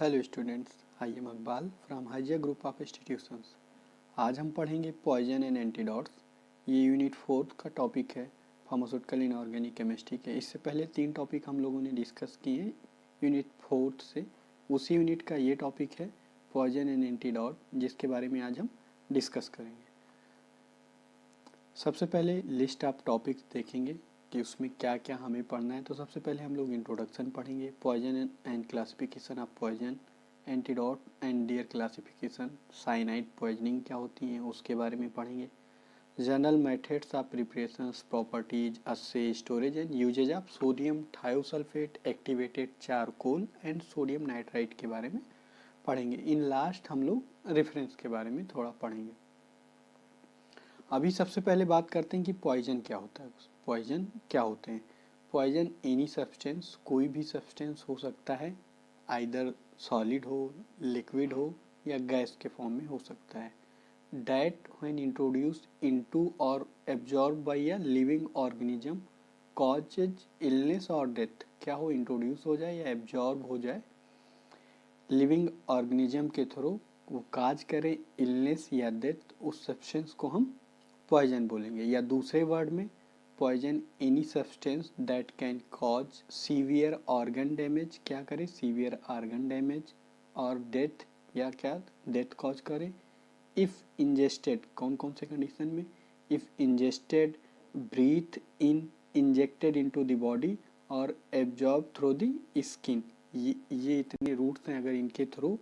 Hello students, I am Akbal from Hygia group of institutions. आज हम पढ़ेंगे पॉइजन एंड एंटीडोट्स। ये यूनिट 4 का टॉपिक है, फार्मास्यूटिकल इनऑर्गेनिक केमिस्ट्री के। इससे पहले 3 टॉपिक हम लोगों ने डिस्कस किए यूनिट 4 से। उसी यूनिट का ये टॉपिक है पॉइजन एंड एंटीडोट, जिसके बारे में आज हम डिस्कस करेंगे। सबसे पहले लिस्ट ऑफ टॉपिक्स देखेंगे कि उसमें क्या क्या हमें पढ़ना है। तो सबसे पहले हम लोग इंट्रोडक्शन पढ़ेंगे, poison and classification of poison, antidote and their classification, cyanide poisoning क्या होती है उसके बारे में पढ़ेंगे, general methods of preparations, properties, assay, storage and uses of sodium thiosulphate, activated charcoal and sodium nitrite के बारे में पढ़ेंगे। इन लास्ट हम लोग रेफरेंस के बारे में थोड़ा पढ़ेंगे। अभी सबसे पहले बात करते हैं कि पॉइजन क्या होता है। पॉइजन क्या होते हैं? पॉइजन एनी सब्सटेंस, कोई भी सब्सटेंस हो सकता है, आइदर सॉलिड हो, लिक्विड हो या गैस के फॉर्म में हो सकता है। डैट व्हेन इंट्रोड्यूस्ड इनटू और absorb by a living organism causes illness और डेथ। क्या हो, इंट्रोड्यूस हो जाए या एब्जॉर्ब हो जाए लिविंग ऑर्गेनिज्म के थ्रू, वो काज करे इलनेस या डेथ, उस सब्सटेंस को हम पॉइजन बोलेंगे। या दूसरे वर्ड में, poison any substance that can cause severe organ damage, क्या करे, सीवियर ऑर्गन डैमेज और डेथ, या क्या डेथ कॉज करे इफ इंजेस्टेड। कौन कौन से कंडीशन में? If ingested, breathe in, injected into the body और एब्जॉर्ब थ्रू द स्किन। ये इतने रूट्स हैं, अगर इनके थ्रू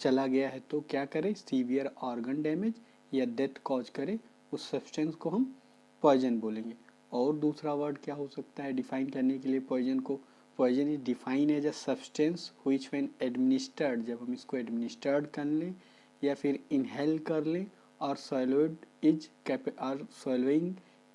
चला गया है तो क्या करे, सीवियर ऑर्गन डैमेज या डेथ कॉज करे, उस सब्सटेंस को हम पॉइजन बोलेंगे। और दूसरा वर्ड क्या हो सकता है डिफाइन करने के लिए पॉइजन को? Poison is define as a substance which when administered, जब हम इसको एडमिनिस्टर्ड कर लें या फिर इनहेल कर लें, और swallowing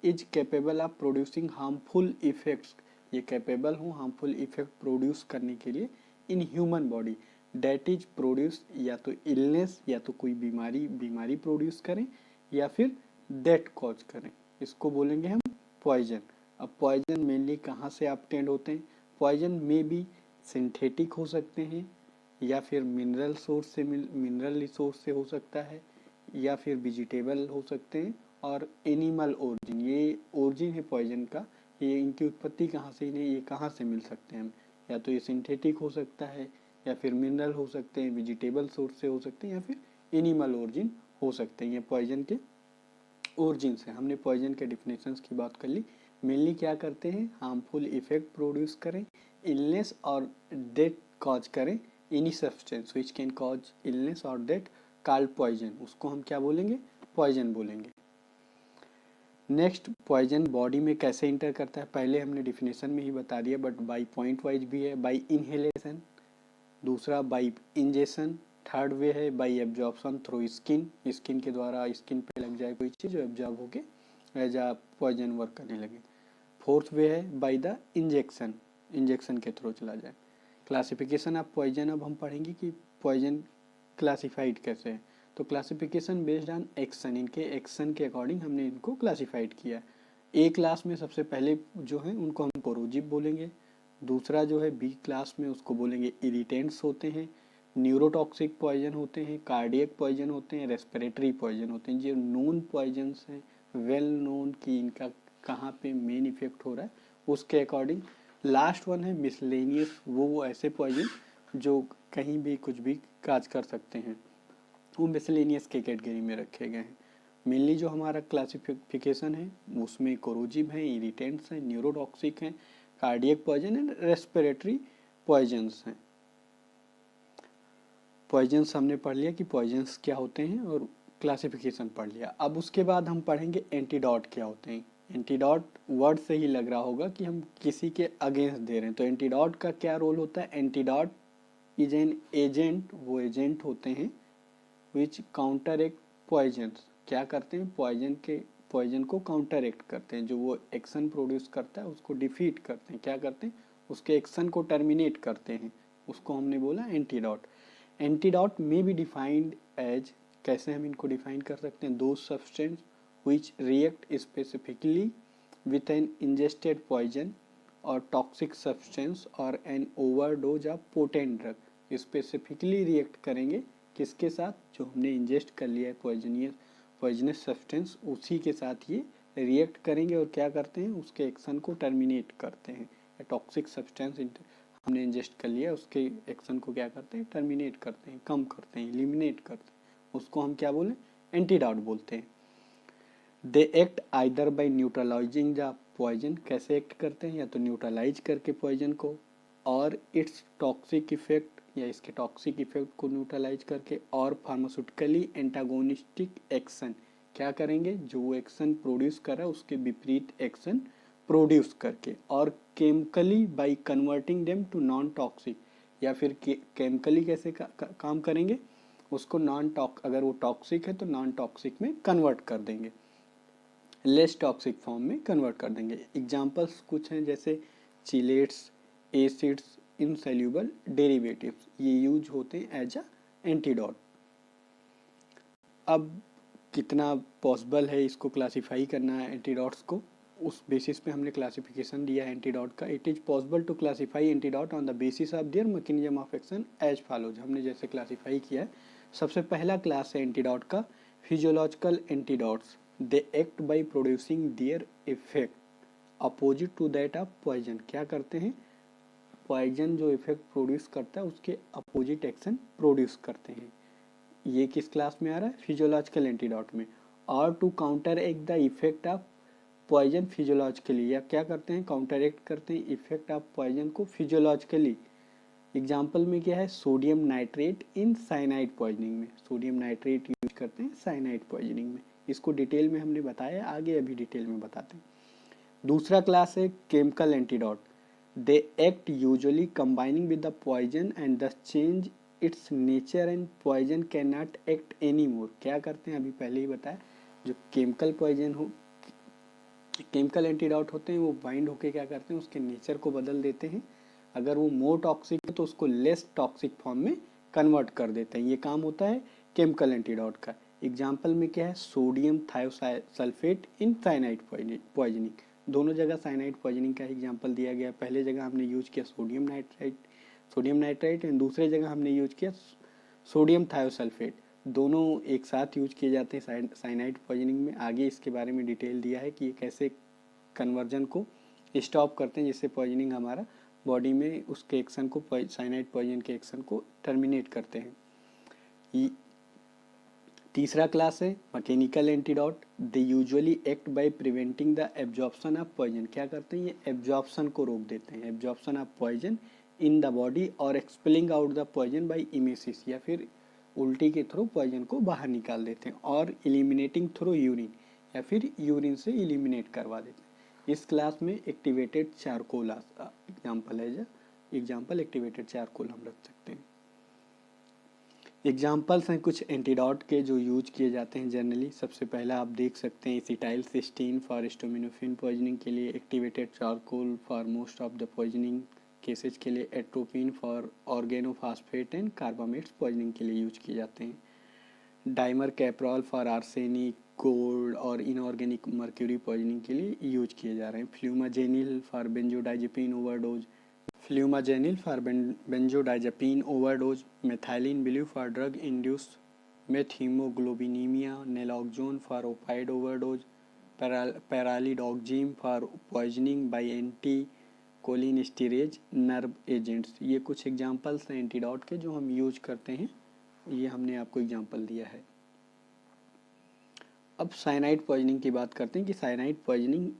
is capable of producing harmful effects, ये कैपेबल हो हार्मफुल इफेक्ट प्रोड्यूस करने के लिए in human body. That is produce, या तो इलनेस या तो कोई बीमारी प्रोड्यूस करें या फिर डेथ कॉज करें, इसको बोलेंगे हम पॉइजन। अब पॉइजन मेनली कहाँ से ऑब्टेन्ड होते हैं? पॉइजन में भी सिंथेटिक हो सकते हैं, या फिर मिनरल सोर्स से, मिनरल रिसोर्स से हो सकता है, या फिर वेजिटेबल हो सकते हैं, और एनिमल ओरिजिन, ये ओरिजिन है पॉइजन का। ये इनकी उत्पत्ति कहाँ से, इन्हें ये कहाँ से मिल सकते हैं? या तो ये सिंथेटिक हो सकता है, या फिर मिनरल हो सकते हैं, वेजिटेबल सोर्स से हो सकते हैं, या फिर एनिमल ओरिजिन हो सकते हैं। ये पॉइजन के ओरिजिन से। हमने पॉइजन के डिफिनेशंस की बात कर ली। मेनली क्या करते हैं, हार्मफुल इफेक्ट प्रोड्यूस करें, इलनेस और डेथ कॉज करें, any substance which can cause illness और डेथ कॉल्ड पॉइजन, उसको हम क्या बोलेंगे, पॉइजन बोलेंगे। नेक्स्ट, पॉइजन बॉडी में कैसे इंटर करता है, पहले हमने डिफिनेशन में ही बता दिया, बट बाई पॉइंट वाइज भी है, बाई इनहेलेशन, दूसरा बाई इंजेक्शन, थर्ड वे है by absorption through skin, skin के द्वारा स्किन पे लग जाए कोई चीज़ जो एब्जॉर्ब होके एज आ पॉइजन वर्क करने लगे। फोर्थ वे है बाई द इंजेक्शन, इंजेक्शन के थ्रू चला जाए। क्लासिफिकेशन ऑफ पॉइजन, अब हम पढ़ेंगे कि पॉइजन क्लासिफाइड कैसे है। तो क्लासिफिकेशन बेस्ड ऑन एक्शन, इनके एक्शन के अकॉर्डिंग हमने इनको क्लासिफाइड किया। ए क्लास में सबसे पहले जो है उनको हम कोरोजिव बोलेंगे। दूसरा जो है बी क्लास में, उसको बोलेंगे इरिटेंट्स होते हैं, न्यूरोटॉक्सिक पॉइजन होते हैं, कार्डियक पॉइजन होते हैं, रेस्पिरेटरी पॉइजन होते हैं। जो नोन पॉइजन्स हैं, वेल नोन कि इनका कहाँ पे मेन इफेक्ट हो रहा है, उसके अकॉर्डिंग। लास्ट वन है मिसलेनियस, वो ऐसे पॉइजन जो कहीं भी कुछ भी काज कर सकते हैं, वो मिसलेनियस के कैटेगरी में रखे गए हैं। मेनली जो हमारा क्लासिफिकेशन है उसमें कोरोजिव है, इरिटेंट्स हैं, न्यूरोटॉक्सिक हैं, cardiac poison and respiratory poisons हैं। पॉइजन्स हमने पढ़ लिया कि पॉइजन्स क्या होते हैं, और क्लासिफिकेशन पढ़ लिया। अब उसके बाद हम पढ़ेंगे एंटीडोट क्या होते हैं। एंटीडोट वर्ड से ही लग रहा होगा कि हम किसी के अगेंस्ट दे रहे हैं, तो एंटीडोट का क्या रोल होता है? एंटीडोट इज एन एजेंट, वो एजेंट होते हैं विच काउंटर एक्ट पॉइजन्स, क्या करते हैं, पॉइजन को काउंटर एक्ट करते हैं, जो वो एक्शन प्रोड्यूस करता है उसको डिफीट करते हैं, क्या करते हैं, उसके एक्शन को टर्मिनेट करते हैं, उसको हमने बोला antidote. Antidote may be defined as, कैसे हम इनको डिफाइन कर सकते हैं, the substance which react specifically with an ingested poison और टॉक्सिक सब्सटेंस और an overdose of potent drug. Specifically react करेंगे किसके साथ, जो हमने इंजेस्ट कर लिया है पॉइजनस सब्सटेंस, उसी के साथ ये रिएक्ट करेंगे और क्या करते हैं, उसके एक्शन को टर्मिनेट करते हैं। टॉक्सिक सब्सटेंस हमने इंजेस्ट कर लिया, उसके एक्शन को क्या करते हैं, टर्मिनेट करते हैं, कम करते हैं, एलिमिनेट करते हैं। उसको हम क्या बोले, एंटीडोट बोलते हैं। They act either by neutralizing the poison, कैसे एक्ट करते हैं, या तो न्यूट्रलाइज करके पॉइजन को, और इट्स टॉक्सिक इफेक्ट, या इसके टॉक्सिक इफेक्ट को न्यूट्रलाइज करके, और फार्मास्यूटिकली एंटागोनिस्टिक एक्शन, क्या करेंगे, जो एक्शन प्रोड्यूस कर रहा है उसके विपरीत एक्शन प्रोड्यूस करके, और chemically by converting them to non toxic, या फिर केमिकली कैसे काम करेंगे, उसको अगर वो टॉक्सिक है तो नॉन टॉक्सिक में कन्वर्ट कर देंगे, लेस टॉक्सिक फॉर्म में कन्वर्ट कर देंगे। एग्जांपल्स कुछ हैं, जैसे चिलेट्स, एसिड्स, इनसोल्यूबल डेरिवेटिव्स, ये यूज होते हैं एज अ एंटीडोट। अब कितना पॉसिबल है इसको क्लासिफाई करना है एंटीडोट्स को, उस बेसिस पे हमने क्लासिफिकेशन दिया है एंटीडोट का। It is possible to classify antidote on the basis of their mechanism of action as follows, हमने जैसे क्लासिफाई किया है। सबसे पहला क्लास है एंटीडोट का physiological antidotes. They act by producing their effect opposite to that of poison, क्या करते हैं, पॉइजन जो इफेक्ट प्रोड्यूस करता है उसके अपोजिट एक्शन प्रोड्यूस करते हैं। ये किस क्लास में आ रहा है, फिजियोलॉजिकल एंटीडोट में। और to counteract the effect of poison physiologically, या क्या करते हैं, काउंटर एक्ट करते हैं इफेक्ट ऑफ पॉइजन को फिजियोलॉजिकली। एग्जाम्पल में क्या है, sodium nitrate in cyanide poisoning में, सोडियम नाइट्रेट यूज करते हैं साइनाइड पॉइजनिंग में। इसको डिटेल में हमने बताया, आगे अभी डिटेल में बताते हैं। दूसरा क्लास है chemical antidote. They act usually combining with the poison and the change its nature and poison can not act any more, क्या करते हैं, अभी पहले ही बताया, जो केमिकल पॉइजन हो, केमिकल एंटीडोट होते हैं, वो बाइंड होके क्या करते हैं, उसके नेचर को बदल देते हैं। अगर वो मोर टॉक्सिक है तो उसको लेस टॉक्सिक फॉर्म में कन्वर्ट कर देते हैं। ये काम होता है केमिकल एंटीडोट का। एग्जाम्पल में क्या है, सोडियम थायोसल्फेट इन साइनाइड पॉइजनिंग, दोनों जगह साइनाइड पॉइजनिंग का एग्जाम्पल दिया गया। पहले जगह हमने यूज किया सोडियम नाइट्राइट एंड दूसरे जगह हमने यूज किया सोडियम थायोसल्फेट, दोनों एक साथ यूज किए जाते हैं साइनाइड पॉइजनिंग में। आगे इसके बारे में डिटेल दिया है कि ये कैसे कन्वर्जन को स्टॉप करते हैं, जिससे पॉइजनिंग हमारा बॉडी में उसके एक्शन को, साइनाइड पॉइजन के एक्शन को टर्मिनेट करते हैं। तीसरा क्लास है mechanical antidote. They usually act by preventing the absorption of poison, क्या करते हैं, ये एब्जॉर्प्शन को रोक देते हैं, absorption of poison in the body, और expelling out the poison by emesis, या फिर उल्टी के थ्रू पॉइजन को बाहर निकाल देते हैं, और एलिमिनेटिंग थ्रू यूरिन, या फिर यूरिन से एलिमिनेट करवा देते हैं। इस क्लास में एक्टिवेटेड चारकोल एग्जाम्पल है, एग्जाम्पल एक्टिवेटेड चारकोल हम रख सकते हैं। एग्जाम्पल्स हैं कुछ एंटीडोट के जो यूज किए जाते हैं जनरली। सबसे पहला आप देख सकते हैं acetyl cysteine for acetaminophen poisoning के लिए, activated charcoal for most of the poisoning cases के लिए, atropine for organophosphate and carbamates poisoning के लिए यूज किए जाते हैं। Dimercaprol for arsenic, gold और इनऑर्गेनिक मर्क्यूरी पॉइजनिंग के लिए यूज किए जा रहे हैं। Flumazenil for benzodiazepine overdose, flumazenil for benzodiazepine overdose, methylene blue for drug induced methemoglobinemia, naloxone for opioid overdose, pralidoxime for poisoning bye anti cholinesterase nerve agents. ये कुछ examples हैं antidote के जो हम यूज करते हैं, ये हमने आपको एग्जांपल दिया है। अब साइनाइड पॉइजनिंग की बात करते हैं कि साइनाइड पॉइजनिंग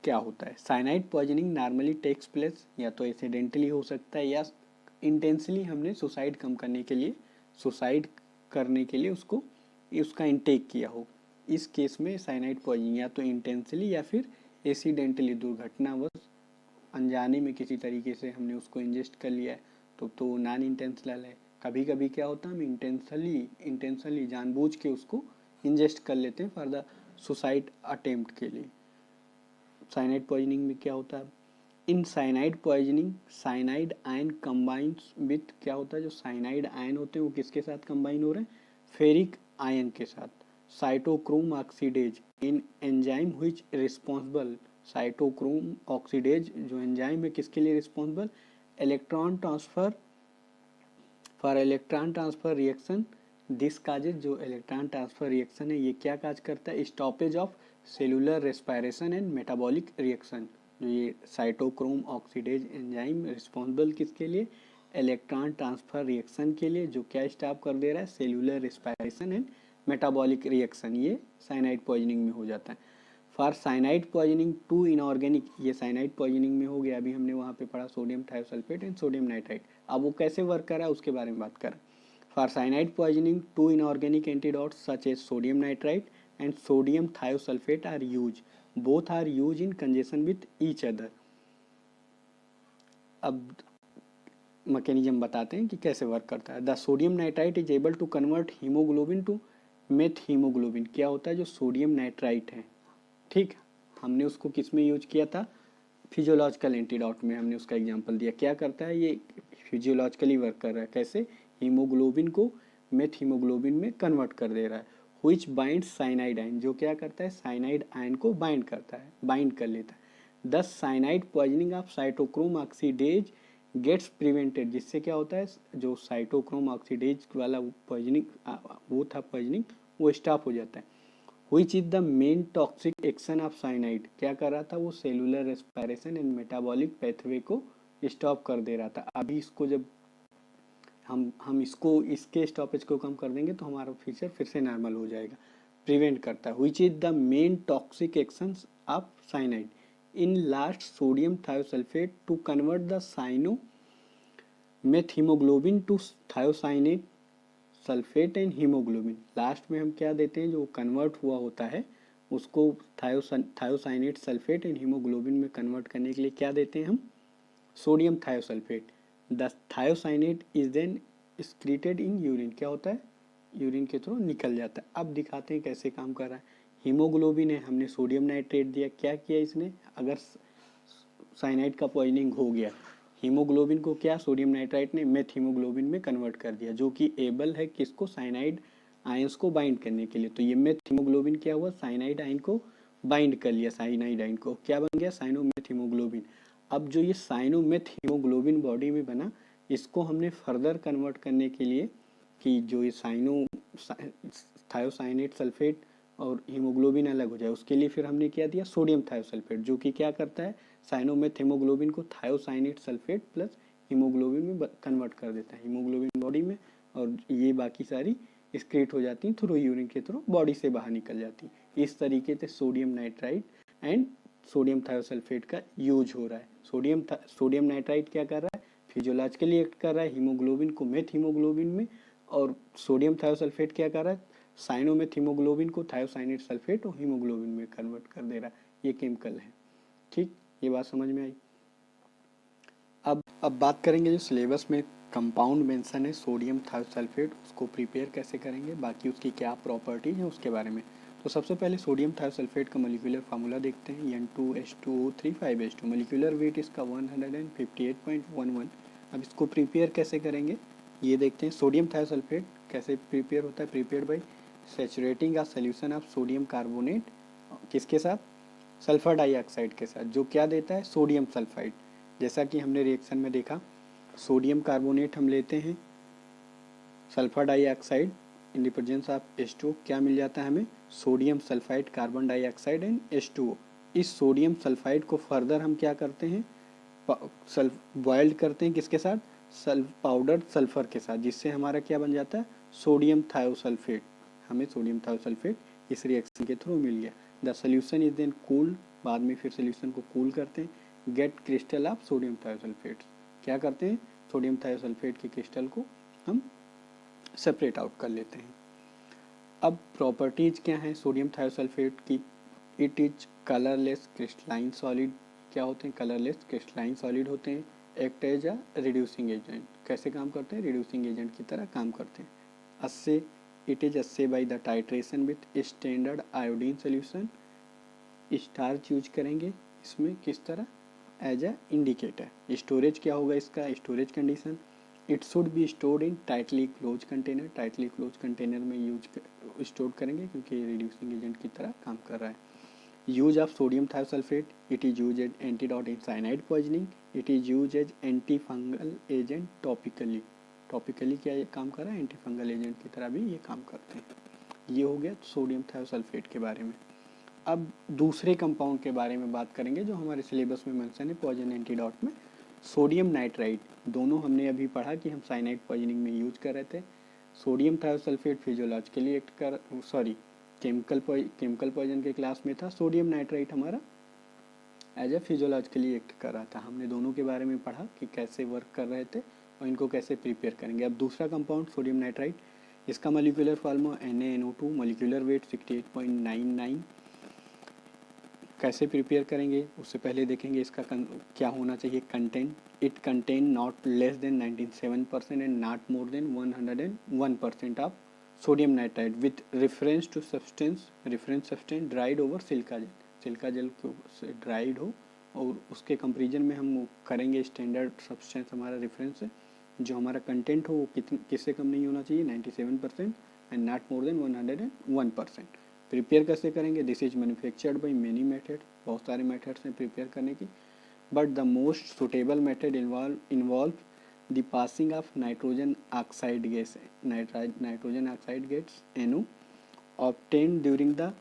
क्या होता है। Cyanide poisoning normally takes place, या तो एक्सीडेंटली हो सकता है या इंटेंसली हमने सुसाइड करने के लिए उसका इंटेक किया हो। इस केस में साइनाइड पॉइजनिंग या तो इंटेंसली या फिर एक्सीडेंटली, दुर्घटनावश अनजाने में किसी तरीके से हमने उसको इंजेस्ट कर लिया है तो नॉन इंटेंशनल है। कभी कभी क्या होता है, हम इंटेंशनली जानबूझ के उसको इंजेस्ट कर लेते हैं फॉर द सुसाइड अटेम्प्ट के लिए। साइनाइड पॉइजनिंग में क्या होता है, in cyanide poisoning cyanide ion combines with, क्या होता है, जो साइनाइड आयन होते हैं वो किसके साथ कंबाइन हो रहे हैं, फेरिक आयन के साथ। Cytochrome oxidase in enzyme which responsible, cytochrome oxidase जो एंजाइम है किसके लिए responsible, electron transfer for electron transfer reaction this causes, जो इलेक्ट्रॉन ट्रांसफर रिएक्शन है ये क्या काज करता है, stoppage of cellular respiration and metabolic reaction. जो ये साइटोक्रोम ऑक्सीडेज एंजाइम रिस्पॉन्सिबल किसके लिए, इलेक्ट्रॉन ट्रांसफर रिएक्शन के लिए, जो क्या स्टॉप कर दे रहा है, cellular respiration and metabolic reaction, ये साइनाइड पॉइजनिंग में हो जाता है। For cyanide poisoning to inorganic, ये साइनाइड पॉइजनिंग में हो गया, अभी हमने वहाँ पे पढ़ा sodium thiosulphate and sodium nitrite, अब वो कैसे वर्क कर रहा है उसके बारे में बात करें। For cyanide poisoning to inorganic antidotes such as sodium nitrite and sodium thiosulphate are use, both are use in conjunction with each other. अब मैकेनिज्म बताते हैं कि कैसे वर्क करता है। The sodium nitrite is able to convert haemoglobin to methaemoglobin. क्या होता है, जो सोडियम नाइट्राइट है, ठीक, हमने उसको किस में यूज किया था, फिजियोलॉजिकल एंटीडोट में हमने उसका एग्जांपल दिया। क्या करता है, ये फिजियोलॉजिकली वर्क कर रहा है, कैसे, हीमोग्लोबिन को मेथ हीमोग्लोबिन में कन्वर्ट कर दे रहा है। व्हिच बाइंड साइनाइड आयन, जो क्या करता है, साइनाइड आयन को बाइंड करता है, बाइंड कर लेता है। Thus cyanide poisoning of cytochrome oxidase gets prevented, जिससे क्या होता है, जो साइटोक्रोम ऑक्सीडेज वाला पॉइजनिंग वो था पॉइजनिंग, वो स्टॉप हो जाता है। Which is the main toxic action of cyanide, क्या कर रहा था वो, cellular respiration and metabolic pathway को स्टॉप कर दे रहा था। अभी इसको जब हम इसको इसके स्टॉपेज को कम कर देंगे तो हमारा फीचर फिर से नॉर्मल हो जाएगा, प्रिवेंट करता है। Which is the main toxic actions of cyanide in last sodium thiosulphate to convert the cyanomethaemoglobin to thiocyanate sulphate and haemoglobin. Last में हम क्या देते हैं, जो कन्वर्ट हुआ होता है उसको थायोसाइनेट सल्फेट एंड हीमोग्लोबिन में कन्वर्ट करने के लिए क्या देते हैं हम, sodium thiosulphate. The thiocyanate is then excreted in urine, क्या होता है, यूरिन के थ्रू निकल जाता है। अब दिखाते हैं कैसे काम कर रहा है। हीमोग्लोबिन है, हमने सोडियम नाइट्रेट दिया, क्या किया इसने, अगर साइनाइड का पॉइजनिंग हो गया, हीमोग्लोबिन को क्या, सोडियम नाइट्राइट ने मेथ हीमोग्लोबिन में कन्वर्ट कर दिया, जो कि एबल है किसको, साइनाइड आयंस को बाइंड करने के लिए। तो ये मेथ हीमोग्लोबिन क्या हुआ, साइनाइड आयन को बाइंड कर लिया, साइनाइड आयन को, क्या बन गया, साइनोमेथ हीमोग्लोबिन। अब जो ये साइनोमेथ हीमोग्लोबिन बॉडी में बना, इसको हमने फर्दर कन्वर्ट करने के लिए कि जो ये थायोसाइनेट सल्फेट और हीमोग्लोबिन अलग हो जाए, उसके लिए फिर हमने क्या दिया, सोडियम थायोसल्फेट, जो कि क्या करता है, साइनोमेथ हीमोग्लोबिन को थायोसाइनेट सल्फेट प्लस हीमोग्लोबिन में कन्वर्ट कर देता है, हीमोग्लोबिन बॉडी में, और ये बाकी सारी एक्सक्रीट हो जाती हैं थ्रू यूरिन के थ्रू, बॉडी से बाहर निकल जाती है। इस तरीके से sodium nitrite and sodium thiosulphate का यूज हो रहा है। सोडियम नाइट्राइट क्या कर रहा है, फिजियोलॉजिकली एक्ट कर रहा है हीमोग्लोबिन को मेथ हीमोग्लोबिन में, और सोडियम थायोसल्फेट क्या कर रहा है, साइनोमेथ हीमोग्लोबिन को थायोसाइनेट सल्फेट और हीमोग्लोबिन में कन्वर्ट कर दे रहा है। ये केमिकल है, ठीक, ये बात समझ में आई। अब बात करेंगे जो सिलेबस में कंपाउंड मेंशन है सोडियम थायोसल्फेट, उसको प्रिपेयर कैसे करेंगे, बाकी उसकी क्या प्रॉपर्टीज है उसके बारे में। तो सबसे पहले सोडियम थायोसल्फेट का मोलिकुलर फार्मूला देखते हैं, N2H2O3 5H2, मोलिकुलर वेट इसका 158.11। अब इसको प्रिपेयर कैसे करेंगे ये देखते हैं। सोडियम थायोसल्फेट कैसे प्रिपेयर होता है, prepare by saturating a solution of sodium carbonate, किसके साथ, सल्फर डाइऑक्साइड के साथ, जो क्या देता है, सोडियम सल्फाइड। जैसा कि हमने रिएक्शन में देखा, सोडियम कार्बोनेट हम लेते हैं, sulphur dioxide in the presence of H2O, क्या मिल जाता है हमें, sodium sulphide carbon dioxide and H2O। इस सोडियम सल्फाइड को फर्दर हम क्या करते हैं, बॉइल्ड करते हैं, किसके साथ, पाउडर सल्फर के साथ, जिससे हमारा क्या बन जाता है, सोडियम थायोसल्फेट। हमें सोडियम थायोसल्फेट इस रिएक्शन के थ्रू मिल गया। The solution is then cooled, बाद में फिर सोल्यूशन को कूल करते हैं, get crystal of sodium thiosulphate, क्या करते हैं, सोडियम थायोसल्फेट के क्रिस्टल को हम सेपरेट आउट कर लेते हैं। अब प्रॉपर्टीज क्या हैं सोडियम थायोसल्फेट की, it is colourless crystalline solid, क्या होते हैं, कलरलेस क्रिस्टलाइन सॉलिड होते हैं, act as a reducing agent, कैसे काम करते हैं, रिड्यूसिंग एजेंट की तरह काम करते हैं। Assay, it is assay by the titration with standard iodine solution, starch use करेंगे इसमें, किस तरह, एज अ इंडिकेटर। स्टोरेज क्या होगा इसका, storage condition, it should be stored in tightly close container, tightly close container में यूज स्टोर करेंगे क्योंकि रिड्यूसिंग एजेंट की तरह काम कर रहा है। Use of sodium thiosulphate, it is use as antidote in cyanide poisoning, it is use as antifungal agent topically, topically क्या ये काम कर रहा है, एंटी फंगल एजेंट की तरह भी ये काम करते हैं। ये हो गया सोडियम थायोसल्फेट के बारे में। अब दूसरे कंपाउंड के बारे में बात करेंगे जो हमारे सिलेबस में मेंशन है पॉइजन एंटीडोट में, सोडियम नाइट्राइट। दोनों हमने अभी पढ़ा कि हम साइनाइड पॉइजनिंग में यूज कर रहे थे। सोडियम थायोसल्फेट फिजियोलॉजिकली एक्ट कर केमिकल पॉइजन के क्लास में था, सोडियम नाइट्राइट हमारा एज ए फिजियोलॉजिकली एक्ट कर रहा था। हमने दोनों के बारे में पढ़ा कि कैसे वर्क कर रहे थे और इनको कैसे प्रिपेयर करेंगे। अब दूसरा कंपाउंड सोडियम नाइट्राइट, इसका molecular formula NaNO2, molecular weight 68.99। कैसे प्रिपेयर करेंगे उससे पहले देखेंगे इसका क्या होना चाहिए content. It contain not less than 97% and not more than 101% of sodium nitrite with reference to substance, reference substance dried over silica gel, silica gel से ड्राइड हो और उसके कंपेरिजन में हम करेंगे स्टैंडर्ड सब्सटेंस हमारा रेफरेंस है, जो हमारा कंटेंट हो वो किससे कम नहीं होना चाहिए 97% and not more than 101%। Prepare कैसे करेंगे, this is manufactured by many method, बहुत सारे मेथड्स हैं प्रिपेयर करने की, but the most suitable method involve the passing of nitrogen oxide gas, nitrogen oxide gas NO obtained during the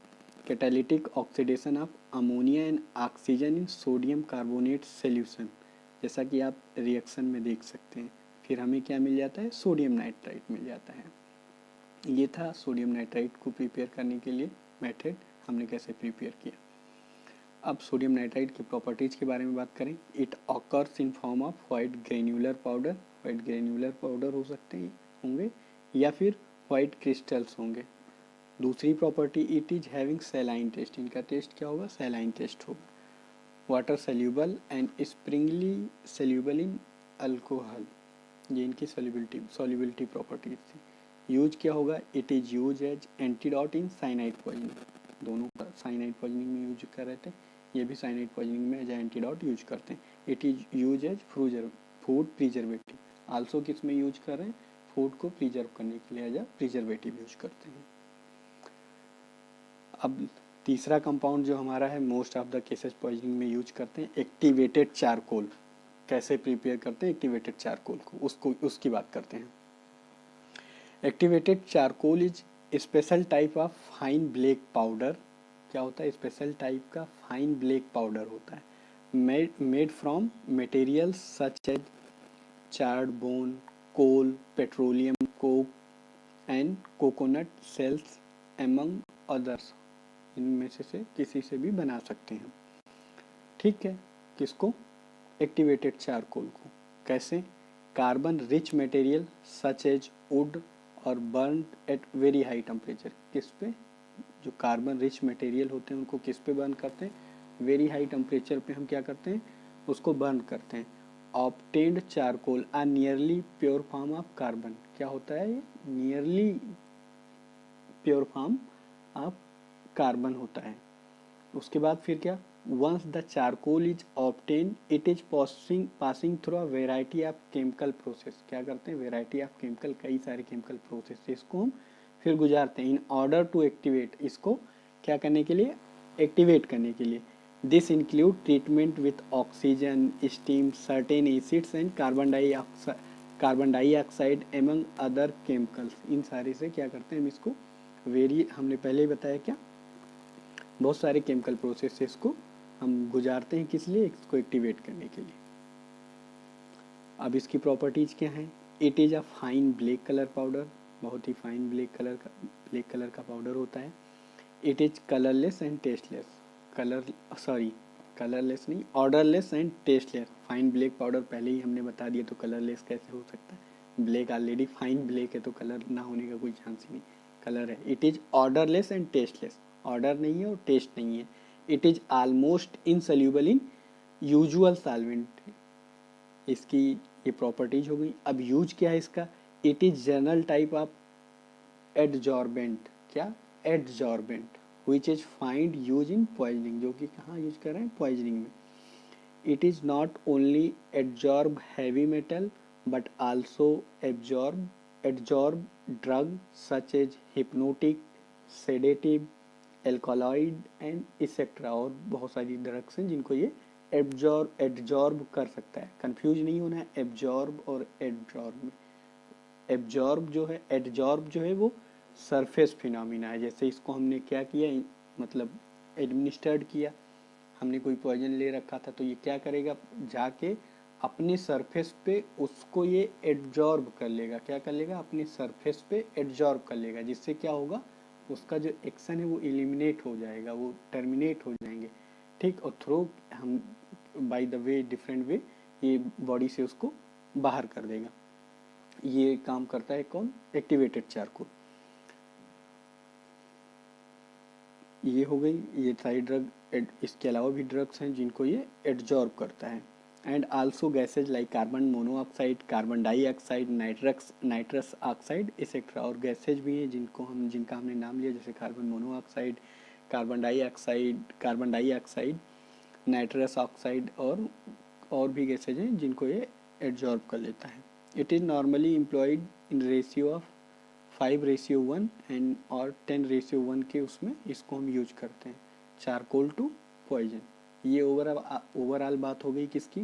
catalytic oxidation of ammonia and oxygen in sodium carbonate solution। जैसा कि आप reaction में देख सकते हैं, फिर हमें क्या मिल जाता है, सोडियम नाइट्राइट मिल जाता है। ये था सोडियम नाइट्राइट को प्रिपेयर करने के लिए मेथड, हमने कैसे प्रिपेयर किया। अब सोडियम नाइट्राइट की प्रॉपर्टीज़ के बारे में बात करें। It occurs in form of white granular powder, white granular powder हो सकते हैं होंगे या फिर वाइट क्रिस्टल्स होंगे। दूसरी property, it is having saline taste, इनका टेस्ट क्या होगा, सेलाइन टेस्ट होगा। Water soluble and sparingly soluble in alcohol, ये इनकी सॉल्युबिलिटी प्रॉपर्टीज थी। यूज क्या होगा, it is use as antidote in cyanide poisoning, दोनों का साइनाइड पॉइजनिंग में यूज कर रहे थे, ये भी साइनाइड पॉइजनिंग में एज एंटीडोट यूज करते हैं। It is use as food preservative, also किस में यूज कर रहे हैं, फूड को प्रिजर्व करने के लिए एज अ प्रिजर्वेटिव यूज करते हैं। अब तीसरा कंपाउंड जो हमारा है most of the cases poisoning में यूज करते हैं, एक्टिवेटेड चारकोल। कैसे प्रिपेयर करते हैं एक्टिवेटेड चारकोल को, उसकी बात करते हैं। Activated charcoal is special type of fine black powder, क्या होता है, स्पेशल टाइप का फाइन ब्लैक पाउडर होता है, made from material such as charred bone, coal, petroleum coke and coconut shells among others. इनमें से किसी से भी बना सकते हैं, ठीक है। किसको, एक्टिवेटेड चारकोल को। कैसे, carbon rich material such as wood और burn at very high temperature. किस पे, जो कार्बन रिच मटेरियल होते हैं उनको किस पे बर्न करते हैं, वेरी हाई टेम्परेचर पे हम क्या करते हैं, उसको बर्न करते हैं। Obtained charcoal are nearly pure form of carbon, क्या होता है ये, nearly pure form of carbon होता है। उसके बाद फिर क्या, once the charcoal is obtain it is passing through a variety of chemical process, क्या करते हैं, वेराइटी ऑफ केमिकल, कई सारे केमिकल प्रोसेस इसको हम फिर गुजारते हैं इन ऑर्डर टू एक्टिवेट, इसको क्या करने के लिए, एक्टिवेट करने के लिए। This include treatment with oxygen, steam, certain acids and carbon dioxide among other chemicals. इन सारे से क्या करते हैं हम इसको हमने पहले ही बताया क्या, बहुत सारे केमिकल प्रोसेसेस को हम गुजारते हैं, किस लिए, इसको एक्टिवेट करने के लिए। अब इसकी प्रॉपर्टीज क्या हैं, it is a fine black colour powder, बहुत ही फाइन ब्लैक कलर का पाउडर होता है। It is colourless and tasteless, colourless नहीं, odourless and tasteless. Fine black powder पहले ही हमने बता दिया, तो कलरलेस कैसे हो सकता है, ब्लैक ऑलरेडी फाइन ब्लैक है तो कलर ना होने का कोई चांस ही नहीं, कलर है। It is odourless and tasteless, order नहीं है और टेस्ट नहीं है। It is almost insoluble in usual solvent, इसकी ये प्रॉपर्टीज हो गई। अब यूज क्या है इसका, it is general type of adsorbent, क्या, adsorbent which is find use in poisoning, जो कि कहाँ यूज कर रहे हैं, पॉइजनिंग में। It is not only adsorb heavy metal but also adsorb drug such as hypnotic, sedative, alkaloid and etcetera, और बहुत सारी ड्रग्स हैं जिनको ये एब्जॉर्ब कर सकता है। कंफ्यूज नहीं होना है एब्जॉर्ब और एडजॉर्ब में, एब्जॉर्ब जो है, एडजॉर्ब जो है वो सरफेस फिनोमिना है। जैसे इसको हमने क्या किया, मतलब एडमिनिस्टर्ड किया, हमने कोई पॉइजन ले रखा था, तो ये क्या करेगा, जाके अपने सरफेस पे उसको ये एडजॉर्ब कर लेगा। क्या कर लेगा, अपने सरफेस पे एडजॉर्ब कर लेगा, जिससे क्या होगा, उसका जो एक्शन है वो एलिमिनेट हो जाएगा, वो टर्मिनेट हो जाएंगे, ठीक। और थ्रो हम by the way, different way, ये बॉडी से उसको बाहर कर देगा। ये काम करता है कौन, एक्टिवेटेड चारकोल। ये हो गई, ये सारी ड्रग, इसके अलावा भी ड्रग्स हैं जिनको ये एडजॉर्ब करता है। And also gases like carbon monoxide, carbon dioxide, nitrous oxide etcetera. और गैसेज भी हैं जिनका हमने नाम लिया, जैसे carbon monoxide, carbon dioxide, nitrous oxide, और भी गैसेज हैं जिनको ये एडजॉर्ब कर लेता है। It is normally employed in ratio of 5:1 and और 10:1 के उसमें इसको हम यूज करते हैं, चारकोल टू पॉइजन। ये ओवरऑल बात हो गई किसकी,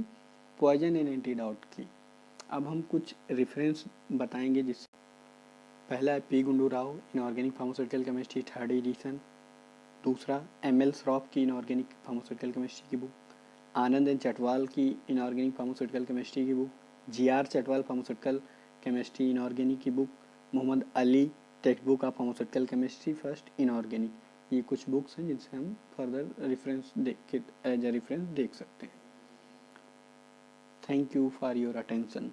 पॉइजन एंड एंटीडोट की। अब हम कुछ रेफरेंस बताएंगे, जिससे पहला है P Gundu Rao, inorganic pharmaceutical chemistry 3rd edition. दूसरा ML श्रॉफ की इनऑर्गेनिक फार्मास्यूटिकल केमिस्ट्री की बुक, आनंद एंड चटवाल की इनऑर्गेनिक फार्मास्यूटिकल केमिस्ट्री की book, GR Chatwal pharmaceutical chemistry inorganic की book, Mohammad Ali text book of pharmaceutical chemistry first inorganic. ये कुछ बुक्स हैं जिनसे हम further reference as a reference देख सकते हैं। Thank you for your attention.